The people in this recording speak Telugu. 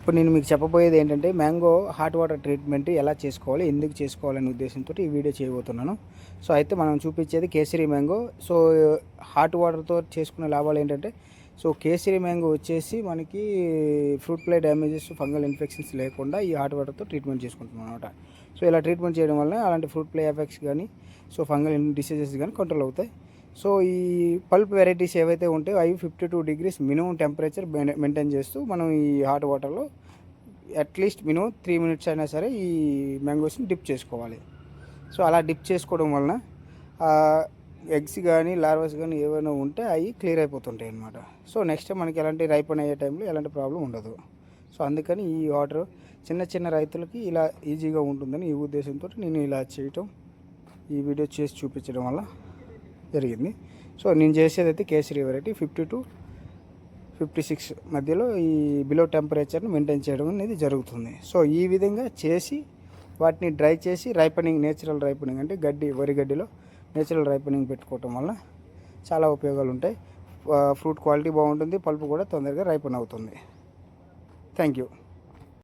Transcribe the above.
ఇప్పుడు నేను మీకు చెప్పబోయేది ఏంటంటే మ్యాంగో హాట్ వాటర్ ట్రీట్మెంట్ ఎలా చేసుకోవాలి, ఎందుకు చేసుకోవాలనే ఉద్దేశంతో ఈ వీడియో చేయబోతున్నాను. సో అయితే మనం చూపించేది కేసరి మ్యాంగో. సో హాట్ వాటర్తో చేసుకునే లాభాలు ఏంటంటే, సో కేసరి మ్యాంగో వచ్చేసి మనకి fruit fly damages, fungal infections లేకుండా ఈ హాట్ వాటర్తో ట్రీట్మెంట్ చేసుకుంటున్నాం అనమాట. సో ఇలా ట్రీట్మెంట్ చేయడం వల్ల అలాంటి ఫ్రూట్ ఫ్లై ఎఫెక్ట్స్ కానీ, సో ఫంగల్ డిసీజెస్ కానీ కంట్రోల్ అవుతాయి. సో ఈ పల్ప్ వెరైటీస్ ఏవైతే ఉంటాయో అవి 52 degrees మినిమం టెంపరేచర్ మెయింటైన్ చేస్తూ మనం ఈ హాట్ వాటర్లో అట్లీస్ట్ మినిమం 3 minutes అయినా సరే ఈ మ్యాంగోస్ని డిప్ చేసుకోవాలి. సో అలా డిప్ చేసుకోవడం వలన ఎగ్స్ కానీ లార్వాస్ కానీ ఏమైనా ఉంటే అవి క్లియర్ అయిపోతుంటాయి అన్నమాట. సో నెక్స్ట్ మనకి ఎలాంటి రైపన్ అయ్యే టైంలో ఎలాంటి ప్రాబ్లం ఉండదు. సో అందుకని ఈ వాటర్ చిన్న చిన్న రైతులకి ఇలా ఈజీగా ఉంటుందని ఈ ఉద్దేశంతో నేను ఇలా చేయటం, ఈ వీడియో చేసి చూపించడం వల్ల జరిగింది. సో నేను చేసేది అయితే కేసరి వెరైటీ 50 to 56 మధ్యలో ఈ బిలో టెంపరేచర్ని మెయింటైన్ చేయడం అనేది జరుగుతుంది. సో ఈ విధంగా చేసి వాటిని డ్రై చేసి రైపనింగ్, నేచురల్ రైపనింగ్ అంటే వరి గడ్డిలో నేచురల్ రైపనింగ్ పెట్టుకోవటం వల్ల చాలా ఉపయోగాలు ఉంటాయి. ఫ్రూట్ క్వాలిటీ బాగుంటుంది, పల్పు కూడా తొందరగా రైపన్ అవుతుంది. Thank you.